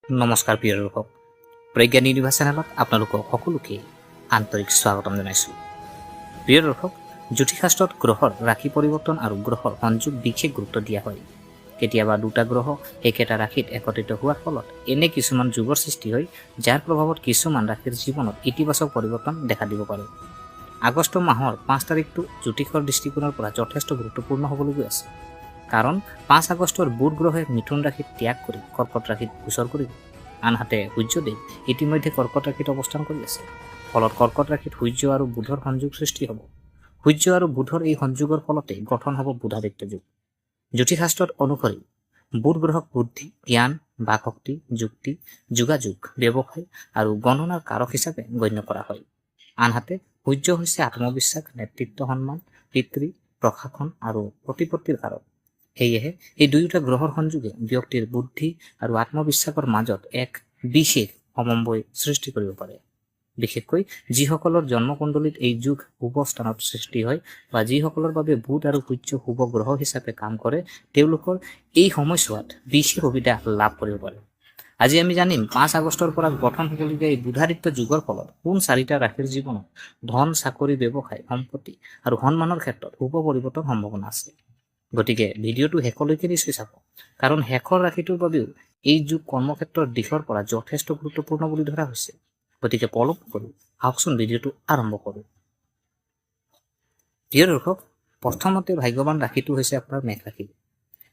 নমস্কাৰ প্ৰিয় দৰ্শক, প্ৰজ্ঞান ইউনিভাৰ্ছ চেনেলত আপোনালোকক সকলোকে আন্তৰিক স্বাগতম জনাইছোঁ। প্ৰিয় দৰ্শক, জ্যোতিষশাস্ত্ৰত গ্ৰহৰ ৰাশি পৰিৱৰ্তন আৰু গ্ৰহৰ সংযোগ বিশেষ গুৰুত্ব দিয়া হয়। কেতিয়াবা দুটা গ্ৰহ একেটা ৰাশিত একত্ৰিত হোৱাৰ ফলত এনে কিছুমান যুগৰ সৃষ্টি হয়, যাৰ প্ৰভাৱত কিছুমান ৰাশিৰ জীৱনত ইতিবাচক পৰিৱৰ্তন দেখা দিব পাৰে। আগষ্ট মাহৰ 5 তাৰিখটো জ্যোতিষৰ দৃষ্টিকোণৰ পৰা যথেষ্ট গুৰুত্বপূৰ্ণ হ'বলৈ গৈ আছে। কাৰণ 5 আগষ্টৰ বুধ গ্ৰহে মিথুন ৰাশিত ত্যাগ কৰি কৰ্কট ৰাশিত গোচৰ কৰিব। আনহাতে সূৰ্যদেৱ ইতিমধ্যে কৰ্কট ৰাশিত অৱস্থান কৰি আছে। ফলত কৰ্কট ৰাশিত সূৰ্য আৰু বুধৰ সংযোগ সৃষ্টি হ'ব। সূৰ্য আৰু বুধৰ এই সংযোগৰ ফলতে গঠন হ'ব বুধাদিত্য যুগ। জ্যোতিষশাস্ত্ৰত অনুসৰি বুধ গ্ৰহক বুদ্ধি, জ্ঞান, বাকশক্তি, যুক্তি, যোগাযোগ, ব্যৱসায় আৰু গণনাৰ কাৰক হিচাপে গণ্য কৰা হয়। আনহাতে সূৰ্য হৈছে আত্মবিশ্বাস, নেতৃত্ব, সন্মান, পিতৃ, প্ৰশাসন আৰু প্ৰতিপত্তিৰ কাৰক। সেয়েহে এই দুয়োটা গ্ৰহৰ সংযোগে ব্যক্তিৰ বুদ্ধি আৰু আত্মবিশ্বাসৰ মাজত এক বিশেষ সমন্বয় সৃষ্টি কৰিব পাৰে। বিশেষকৈ যিসকলৰ জন্মকুণ্ডলীত এই যুগ শুভ স্থানত সৃষ্টি হয় বা যিসকলৰ বাবে বুধ আৰু সূৰ্য শুভ গ্ৰহ হিচাপে কাম কৰে, তেওঁলোকৰ এই সময়ছোৱাত বিশেষ সুবিধা লাভ কৰিব পাৰে। আজি আমি জানিম 5 আগষ্টৰ পৰা গঠন হ'বলগীয়া এই বুধাদিত্য যুগৰ ফলত কোন 4টা ৰাশিৰ জীৱনত ধন, চাকৰি, ব্যৱসায়, সম্পত্তি আৰু সন্মানৰ ক্ষেত্ৰত শুভ পৰিৱৰ্তন সম্ভাৱনা আছে। গতিকে ভিডিঅ'টো শেষলৈকে নিশ্চয় চাব, কাৰণ শেষৰ ৰাশিটোৰ বাবেও এই যুগ কৰ্মক্ষেত্ৰৰ দিশৰ পৰা যথেষ্ট গুৰুত্বপূৰ্ণ বুলি ধৰা হৈছে। গতিকে পলম কৰি আহকচোন ভিডিঅ'টো আৰম্ভ কৰোঁ। প্ৰিয় দৰ্শক, প্ৰথমতে ভাগ্যৱান ৰাশিটো হৈছে আপোনাৰ মেষ ৰাশি।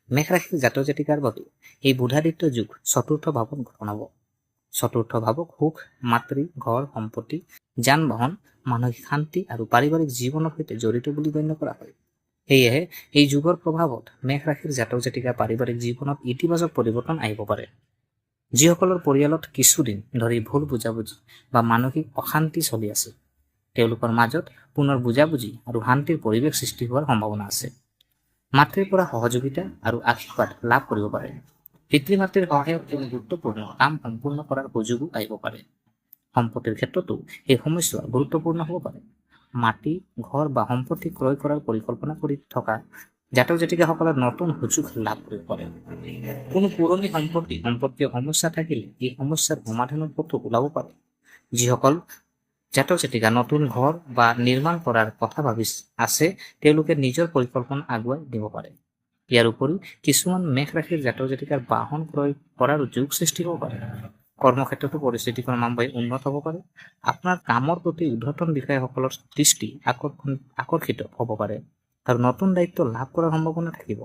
মেষ ৰাশিৰ জাতক জাতিকাৰ বাবে এই বুধাদিত্য যুগ চতুৰ্থ ভাৱত গঠন হ'ব। চতুৰ্থ ভাৱক সুখ, মাতৃ, ঘৰ, সম্পত্তি, যান বাহন, মানসিক শান্তি আৰু পাৰিবাৰিক জীৱনৰ সৈতে জড়িত বুলি গণ্য কৰা হয়। সেয়েহে এই যুগৰ প্ৰভাৱত মেষ ৰাশিৰ জাতক জাতিকা পাৰিবাৰিক জীৱনত ইতিবাচক পৰিৱৰ্তন আহিব পাৰে। যিসকলৰ পৰিয়ালত কিছুদিন ধৰি ভুল বুজাবুজি বা মানসিক অশান্তি চলি আছে, তেওঁলোকৰ মাজত পুনৰ বুজাবুজি আৰু শান্তিৰ পৰিৱেশ সৃষ্টি হোৱাৰ সম্ভাৱনা আছে। মাতৃৰ পৰা সহযোগিতা আৰু আশীৰ্বাদ লাভ কৰিব পাৰে। পিতৃ মাতৃৰ সহায়ত কোনো গুৰুত্বপূৰ্ণ কাম সম্পূৰ্ণ কৰাৰ সুযোগো আহিব পাৰে। সম্পত্তিৰ ক্ষেত্ৰতো এই সময়ছোৱা গুৰুত্বপূৰ্ণ হ'ব পাৰে। মাটি, ঘৰ বা সম্পত্তি ক্ৰয় কৰাৰ পৰিকল্পনা কৰি থকা জাতক জাতিকাসকলে নতুন সুযোগ লাভ কৰিব পাৰে। কোনো পুৰণি সম্পত্তিৰ সমস্যা থাকিলে এই সমস্যাৰ সমাধানৰ পথো ওলাব পাৰে। যিসকল জাতক জাতিকা নতুন ঘৰ বা নিৰ্মাণ কৰাৰ কথা ভাবি আছে, তেওঁলোকে নিজৰ পৰিকল্পনা আগুৱাই দিব পাৰে। ইয়াৰ উপৰিও কিছুমান মেষ ৰাশিৰ জাতক জাতিকাৰ বাহন ক্ৰয় কৰাৰ যুগ সৃষ্টি হ'ব পাৰে। কৰ্মক্ষেত্ৰতো পৰিস্থিতি ক্ৰমান্বয়ে উন্নত হ'ব পাৰে। আপোনাৰ কামৰ প্ৰতি ঊৰ্ধ্বতন বিষয়াসকলৰ দৃষ্টি আকৰ্ষিত হ'ব পাৰে আৰু নতুন দায়িত্ব লাভ কৰাৰ সম্ভাৱনা থাকিব।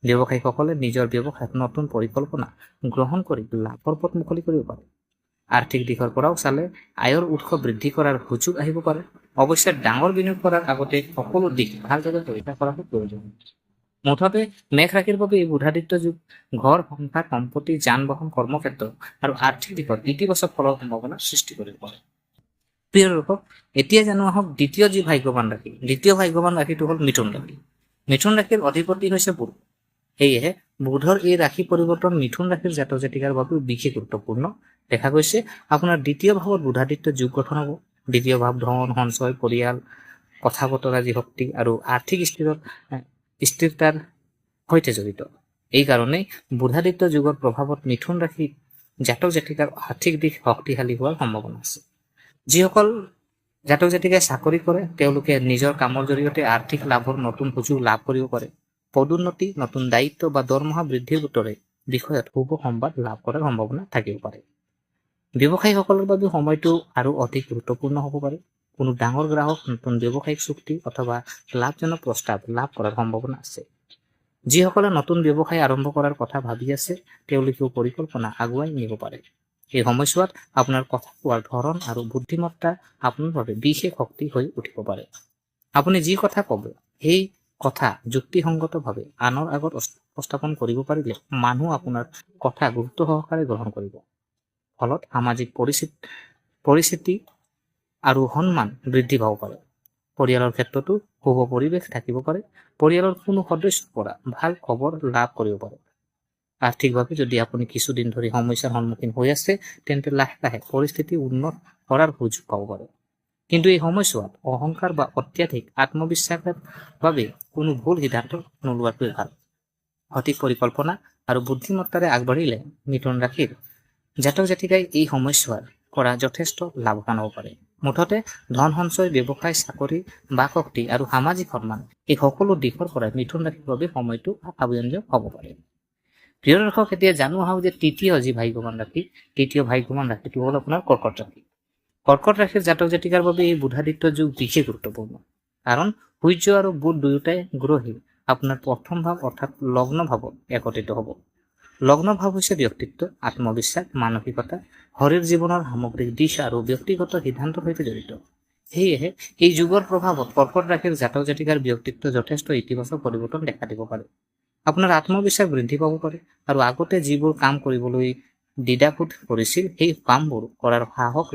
ব্যৱসায়ীসকলে নিজৰ ব্যৱসায়ত নতুন পৰিকল্পনা গ্ৰহণ কৰি লাভৰ পথ মুকলি কৰিব পাৰে। আৰ্থিক দিশৰ পৰাও চালে আয়ৰ উৎস বৃদ্ধি কৰাৰ সুযোগ আহিব পাৰে। অৱশ্যে ডাঙৰ বিনিয়োগ কৰাৰ আগতে সকলো দিশ ভালদৰে পৰীক্ষা কৰাটো প্ৰয়োজন। মুঠতে মেষ ৰাশিৰ বাবে এই বুধাদিত্য যুগ ঘৰ, সংসাৰ, সম্পত্তি, যান বাহন, কৰ্মক্ষেত্ৰ আৰু আৰ্থিক দিশত ইতিবাচক ফলৰ সম্ভাৱনা সৃষ্টি কৰিব পাৰে। প্ৰিয় দৰ্শক, এতিয়া জানো আহক দ্বিতীয় ভাগ্যৱান ৰাশিটো হ'ল মিথুন ৰাশি। মিথুন ৰাশিৰ অধিপতি হৈছে বুধ। সেয়েহে বুধৰ এই ৰাশি পৰিৱৰ্তন মিথুন ৰাশিৰ জাতক জাতিকাৰ বাবেও বিশেষ গুৰুত্বপূৰ্ণ। দেখা গৈছে আপোনাৰ দ্বিতীয় ভাৱত বুধাদিত্য যুগ গঠন হ'ব। দ্বিতীয় ভাৱ ধন, সঞ্চয়, পৰিয়াল, কথা বতৰা যি শক্তি আৰু আৰ্থিক স্থিৰতাৰ সৈতে জড়িত। এই কাৰণেই বুধাদিত্য যুগৰ প্ৰভাৱত মিথুন ৰাশি জাতক জাতিকাৰ আৰ্থিক দিশ শক্তিশালী হোৱাৰ সম্ভাৱনা আছে। যিসকল জাতক জাতিকাই চাকৰি কৰে, তেওঁলোকে নিজৰ কামৰ জৰিয়তে আৰ্থিক লাভৰ নতুন সুযোগ লাভ কৰিব পাৰে। পদোন্নতি, নতুন দায়িত্ব বা দৰমহা বৃদ্ধিৰ দৰে বিষয়ত শুভ সংবাদ লাভ কৰাৰ সম্ভাৱনা থাকিব পাৰে। ব্যৱসায়ীসকলৰ বাবে সময়টো আৰু অধিক গুৰুত্বপূৰ্ণ হ'ব পাৰে। কোনো ডাঙৰ গ্ৰাহক, নতুন ব্যৱসায়িক চুক্তি অথবা লাভজনক প্ৰস্তাৱ লাভ কৰাৰ সম্ভাৱনা আছে। যিসকলে নতুন ব্যৱসায় আৰম্ভ কৰাৰ কথা ভাবি আছে, তেওঁলোকেও পৰিকল্পনা আগুৱাই নিব পাৰে। এই সময়ছোৱাত আপোনাৰ কথা কোৱাৰ ধৰণ আৰু বুদ্ধিমত্তা আপোনাৰ বাবে বিশেষ শক্তি হৈ উঠিব পাৰে। আপুনি যি কথা ক'ব, সেই কথা যুক্তিসংগতভাৱে আনৰ আগত উপস্থাপন কৰিব পাৰিলে মানুহ আপোনাৰ কথা গুৰুত্ব সহকাৰে গ্ৰহণ কৰিব। ফলত সামাজিক পৰিস্থিতি আৰু সন্মান বৃদ্ধি পাব পাৰে। পৰিয়ালৰ ক্ষেত্ৰতো শুভ পৰিৱেশ থাকিব পাৰে। পৰিয়ালৰ কোনো সদস্যৰ পৰা ভাল খবৰ লাভ কৰিব পাৰে। আৰ্থিকভাৱে যদি আপুনি কিছুদিন ধৰি সমস্যাৰ সন্মুখীন হৈ আছে, তেন্তে লাহে লাহে পৰিস্থিতি উন্নত কৰাৰ সুযোগ পাব পাৰে। কিন্তু এই সময়ছোৱাত অহংকাৰ বা অত্যাধিক আত্মবিশ্বাসৰ বাবে কোনো ভুল সিদ্ধান্ত নোলোৱাটোৱে ভাল। সঠিক পৰিকল্পনা আৰু বুদ্ধিমত্তাৰে আগবাঢ়িলে মিথুন ৰাশিৰ জাতক জাতিকাই এই সময়ছোৱাৰ পৰা যথেষ্ট লাভৱান হ'ব পাৰে। মুঠতে ধন সঞ্চয়, ব্যৱসায়, চাকৰি, বাক শক্তি আৰু সামাজিক সন্মান এই সকলো দিশৰ পৰাই মিথুন ৰাশিৰ বাবে সময়টো আশাব্যঞ্জক হ'ব পাৰে। প্ৰিয় দৰ্শক, এতিয়া জানো আহক যে তৃতীয় যি ভাগ্যৱান ৰাশি, তৃতীয় ভাগ্যৱান ৰাশিটো হ'ল আপোনাৰ কৰ্কট ৰাশি। কৰ্কট ৰাশিৰ জাতক জাতিকাৰ বাবে এই বুধাদিত্য যুগ বিশেষ গুৰুত্বপূৰ্ণ, কাৰণ সূৰ্য আৰু বুধ দুয়োটাই গ্ৰহেই আপোনাৰ প্ৰথম ভাৱ অৰ্থাৎ লগ্ন ভাৱত একত্ৰিত হ'ব। লগ্ন ভাৱ হৈছে ব্যক্তিত্ব, আত্মবিশ্বাস, মানসিকতা, শৰীৰ জীৱনৰ সামগ্ৰিক দিশ আৰু ব্যক্তিগত সিদ্ধান্তৰ সৈতে জড়িত। সেয়েহে এই যুগৰ প্ৰভাৱত কৰ্কট ৰাশিৰ জাতক জাতিকাৰ ব্যক্তিত্ব যথেষ্ট ইতিবাচক পৰিৱৰ্তন দেখা দিব পাৰে। আপোনাৰ আত্মবিশ্বাস বৃদ্ধি পাব পাৰে আৰু আগতে যিবোৰ কাম কৰিবলৈ দ্বিধাবোধ কৰিছিল সেই কামবোৰ কৰাৰ সাহস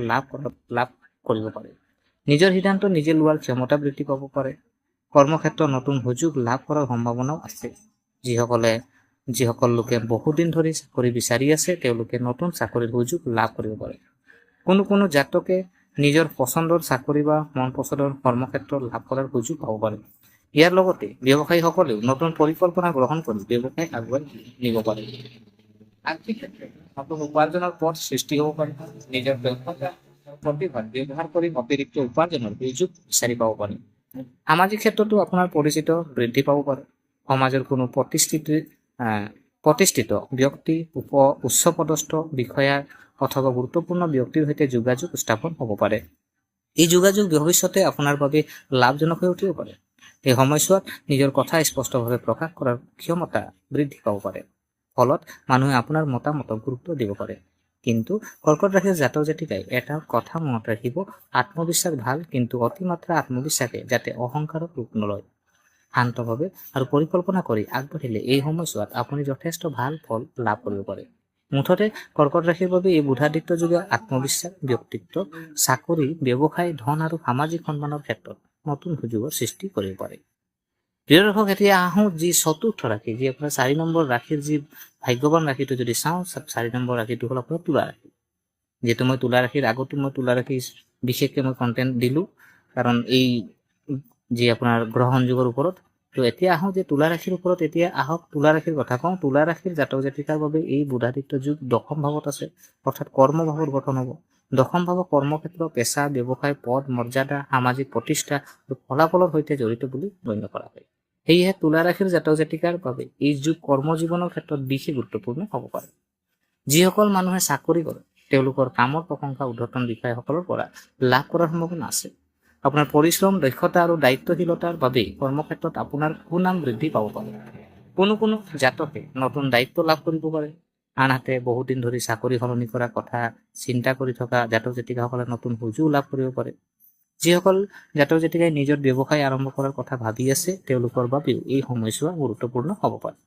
লাভ কৰিব পাৰে। নিজৰ সিদ্ধান্ত নিজে লোৱাৰ ক্ষমতা বৃদ্ধি পাব পাৰে। কৰ্মক্ষেত্ৰত নতুন সুযোগ লাভ কৰাৰ সম্ভাৱনাও আছে। যিসকল লোকে বহুদিন ধৰি চাকৰি বিচাৰি আছে তেওঁলোকে নতুন চাকৰিৰ সুযোগ লাভ কৰিব পাৰে। কোনো জাতকে নিজৰ পচন্দৰ চাকৰি বা মন পচন্দৰ কৰ্মক্ষেত্ৰ লাভ কৰাৰ সুযোগ পাব পাৰে। ইয়াৰ লগতে ব্যৱসায়ীসকলেও নতুন পৰিকল্পনা গ্ৰহণ কৰি ব্যৱসায় আগুৱাই নিব পাৰে। আৰ্থিক ক্ষেত্ৰত নতুন উপাৰ্জনৰ পথ সৃষ্টি হ'ব পাৰে। নিজৰ প্ৰতিভা ব্যৱহাৰ কৰি অতিৰিক্ত উপাৰ্জনৰ সুযোগ বিচাৰি পাব পাৰে। সামাজিক ক্ষেত্ৰতো আপোনাৰ পৰিচিত বৃদ্ধি পাব পাৰে। সমাজৰ কোনো প্ৰতিষ্ঠিত ব্যক্তি, উচ্চপদস্থ বিষয়া অথবা গুৰুত্বপূৰ্ণ ব্যক্তিৰ সৈতে যোগাযোগ স্থাপন হ'ব পাৰে। এই যোগাযোগ ভৱিষ্যতে আপোনাৰ বাবে লাভজনক হৈ উঠিব পাৰে। এই সময়ছোৱাত নিজৰ কথা স্পষ্টভাৱে প্ৰকাশ কৰাৰ ক্ষমতা বৃদ্ধি পাব পাৰে। ফলত মানুহে আপোনাৰ মতামতক গুৰুত্ব দিব পাৰে। কিন্তু কৰ্কট ৰাশিৰ জাতক জাতিকাই এটা কথা মনত ৰাখিব, আত্মবিশ্বাস ভাল, কিন্তু অতিমাত্ৰা আত্মবিশ্বাসে যাতে অহংকাৰৰ ৰূপ নলয়। শান্তভাৱে আৰু পৰিকল্পনা কৰি আগবাঢ়িলে এই সময়ছোৱাত আপুনি যথেষ্ট ভাল ফল লাভ কৰিব পাৰে। মুঠতে কৰ্কট ৰাশিৰ বাবে এই বুধাদিত্য যুগে আত্মবিশ্বাস, ব্যক্তিত্ব, চাকৰি, ব্যৱসায়, ধন আৰু সামাজিক সন্মানৰ ক্ষেত্ৰত নতুন সুযোগৰ সৃষ্টি কৰিব পাৰে। প্ৰিয় দৰ্শক, এতিয়া আহোঁ যি চতুৰ্থ ৰাশি, যি আপোনাৰ 4 নম্বৰ ৰাশিৰ যি ভাগ্যৱান ৰাশিটো যদি চাওঁ, 4 নম্বৰ ৰাশিটো হ'ল আপোনাৰ তুলা ৰাশি। যিহেতু মই তুলা ৰাশিৰ আগতো মই তুলা ৰাশি বিশেষকৈ মই কণ্টেণ্ট দিলোঁ, কাৰণ এই যি আপোনাৰ গ্ৰহ সংযোগৰ ওপৰত। তো এতিয়া আহোঁ যে তুলা ৰাশিৰ ওপৰত। এতিয়া আহক তুলা ৰাশিৰ কথা কওঁ। তুলা ৰাশিৰ জাতক জাতিকাৰ বাবে এই বুধাদিত্য যুগ দশম ভাৱত আছে, অৰ্থাৎ কৰ্মভাৱৰ গঠন হ'ব। দশম ভাৱ কৰ্মক্ষেত্ৰ, পেছা, ব্যৱসায়, পদ, মৰ্যাদা, সামাজিক প্ৰতিষ্ঠা আৰু ফলাফলৰ সৈতে জড়িত বুলি গণ্য কৰা হয়। সেয়েহে তুলা ৰাশিৰ জাতক জাতিকাৰ বাবে এই যুগ কৰ্মজীৱনৰ ক্ষেত্ৰত বিশেষ গুৰুত্বপূৰ্ণ হ'ব পাৰে। যিসকল মানুহে চাকৰি কৰে তেওঁলোকৰ কামৰ প্ৰশংসা ঊৰ্ধ্বতন বিষয়াসকলৰ পৰা লাভ কৰাৰ সম্ভাৱনা আছে। আপোনাৰ পৰিশ্ৰম, দক্ষতা আৰু দায়িত্বশীলতাৰ বাবে কৰ্মক্ষেত্ৰত আপোনাৰ সুনাম বৃদ্ধি পাব পাৰে। কোনো জাতকে নতুন দায়িত্ব লাভ কৰিব পাৰে। আনহাতে বহুদিন ধৰি চাকৰি সলনি কৰাৰ কথা চিন্তা কৰি থকা জাতক জাতিকাসকলে নতুন সুযোগ লাভ কৰিব পাৰে। যিসকল জাতক জাতিকাই নিজৰ ব্যৱসায় আৰম্ভ কৰাৰ কথা ভাবি আছে তেওঁলোকৰ বাবেও এই সময়ছোৱা গুৰুত্বপূৰ্ণ হ'ব পাৰে।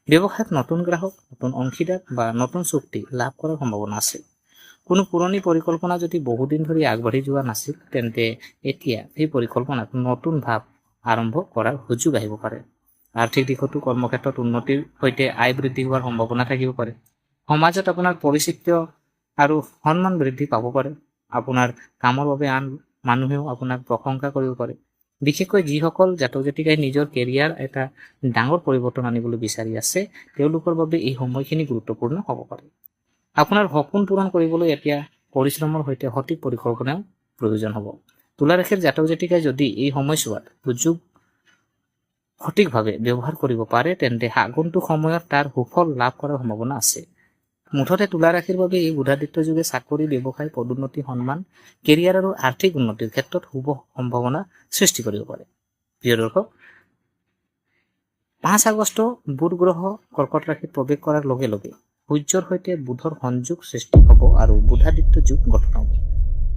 ব্যৱসায়ত নতুন গ্ৰাহক, নতুন অংশীদাৰ বা নতুন চুক্তি লাভ কৰাৰ সম্ভাৱনা আছে। কোনো পুৰণি পৰিকল্পনা যদি বহুদিন ধৰি আগবাঢ়ি যোৱা নাছিল তেন্তে এতিয়া এই পৰিকল্পনাত নতুন ভাৱ আৰম্ভ কৰাৰ সুযোগ আহিব পাৰে। আৰ্থিক দিশতো কৰ্মক্ষেত্ৰত উন্নতিৰ সৈতে আয় বৃদ্ধি হোৱাৰ সম্ভাৱনা থাকিব পাৰে। সমাজত আপোনাৰ পৰিচিত আৰু সন্মান বৃদ্ধি পাব পাৰে। আপোনাৰ কামৰ বাবে আন মানুহেও আপোনাক প্ৰশংসা কৰিব পাৰে। বিশেষকৈ যিসকল জাতক জাতিকাই নিজৰ কেৰিয়াৰ এটা ডাঙৰ পৰিৱৰ্তন আনিবলৈ বিচাৰি আছে তেওঁলোকৰ বাবে এই সময়খিনি গুৰুত্বপূৰ্ণ হ'ব পাৰে। আপোনাৰ সপোন পূৰণ কৰিবলৈ এতিয়া পৰিশ্ৰমৰ সৈতে সঠিক পৰিকল্পনাও প্ৰয়োজন হ'ব। তুলা ৰাশিৰ জাতক জাতিকাই যদি এই সময়ছোৱাত সুযোগ সঠিকভাৱে ব্যৱহাৰ কৰিব পাৰে তেন্তে আগন্তুক সময়ত তাৰ সুফল লাভ কৰাৰ সম্ভাৱনা আছে। মুঠতে তুলা ৰাশিৰ বাবে এই বুধাদিত্য যুগে চাকৰি, ব্যৱসায়, পদোন্নতি, সন্মান, কেৰিয়াৰ আৰু আৰ্থিক উন্নতিৰ ক্ষেত্ৰত শুভ সম্ভাৱনা সৃষ্টি কৰিব পাৰে। প্ৰিয় দৰ্শক, 5 আগষ্ট বুধ গ্ৰহ কৰ্কট ৰাশিত প্ৰৱেশ কৰাৰ লগে লগে সূৰ্যৰ সৈতে বুধৰ সংযোগ সৃষ্টি হ'ব আৰু বুধাদিত্য যুগ গঠন হ'ব।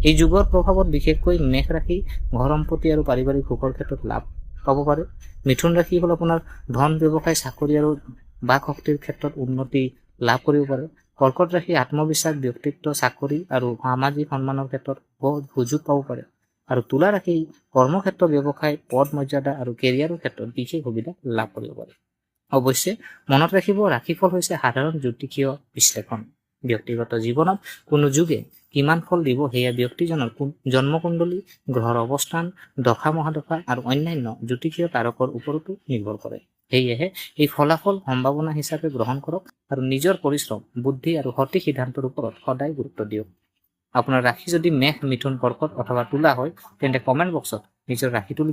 এই যুগৰ প্ৰভাৱত বিশেষকৈ মেষ ৰাশি ঘৰ সম্পত্তি আৰু পাৰিবাৰিক সুখৰ ক্ষেত্ৰত লাভ পাব পাৰে। মিথুন ৰাশি হ'ল আপোনাৰ ধন, ব্যৱসায়, চাকৰি আৰু বাক শক্তিৰ ক্ষেত্ৰত উন্নতি লাভ কৰিব পাৰে। কৰ্কট ৰাশি আত্মবিশ্বাস, ব্যক্তিত্ব, চাকৰি আৰু সামাজিক সন্মানৰ ক্ষেত্ৰত সুযোগ পাব পাৰে। আৰু তুলা ৰাশি কৰ্মক্ষেত্ৰ, ব্যৱসায়, পদ, মৰ্যাদা আৰু কেৰিয়াৰৰ ক্ষেত্ৰত বিশেষ সুবিধা লাভ কৰিব পাৰে। অৱশ্যে মনত ৰাখিব, ৰাশিফল হৈছে সাধাৰণ জ্যোতিষীয় বিশ্লেষণ। ব্যক্তিগত জীৱনত কোনো যুগে কিমান ফল দিব সেয়া ব্যক্তিজনৰ জন্মকুণ্ডলী, গ্ৰহৰ অৱস্থান, দশা মহাদশা আৰু অন্যান্য জ্যোতিষীয় কাৰকৰ ওপৰতো নিৰ্ভৰ কৰে। সেয়েহে এই ফলাফল সম্ভাৱনা হিচাপে গ্ৰহণ কৰক আৰু নিজৰ পৰিশ্ৰম, বুদ্ধি আৰু সঠিক সিদ্ধান্তৰ ওপৰত সদায় গুৰুত্ব দিয়ক। আপোনাৰ ৰাশি যদি মেষ, মিথুন, কৰ্কট অথবা তুলা হয় তেন্তে কমেণ্ট বক্সত নিজৰ ৰাশিটো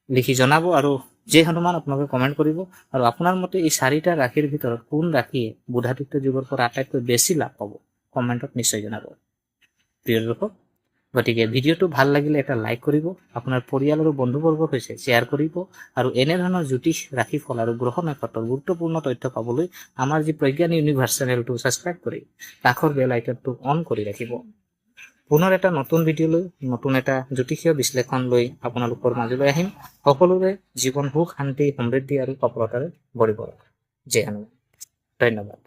লিখি জনাব আৰু যে হনুমান আপোনালোকে কমেণ্ট কৰিব। আৰু আপোনাৰ মতে এই 4টা ৰাশিৰ ভিতৰত কোন ৰাশিয়ে বুধাদিত্য যুগৰ পৰা আটাইতকৈ বেছি লাভ পাব কমেণ্টত নিশ্চয় জনাব। প্ৰিয় দৰ্শক, গতিকে ভিডিঅ'টো ভাল লাগিলে এটা লাইক কৰিব, আপোনাৰ পৰিয়াল আৰু বন্ধুবৰ্গৰ সৈতে শ্বেয়াৰ কৰিব আৰু এনেধৰণৰ জ্যোতিষ, ৰাশিফল আৰু গ্ৰহ নক্ষত্ৰৰ গুৰুত্বপূৰ্ণ তথ্য পাবলৈ আমাৰ যি প্ৰজ্ঞান ইউনিভাৰ্ছ চেনেলটো ছাবস্ক্ৰাইব কৰি কাষৰ বেল আইকনটো অন কৰি ৰাখিব। পুনৰ এটা নতুন ভিডিঅ' লৈ, নতুন এটা জ্যোতিষীয় বিশ্লেষণ লৈ আপোনালোকৰ মাজলৈ আহিম। সকলোৰে জীৱন সুখ, শান্তি, সমৃদ্ধি আৰু সফলতাৰে ভৰিব। জয় হনুমান। ধন্যবাদ।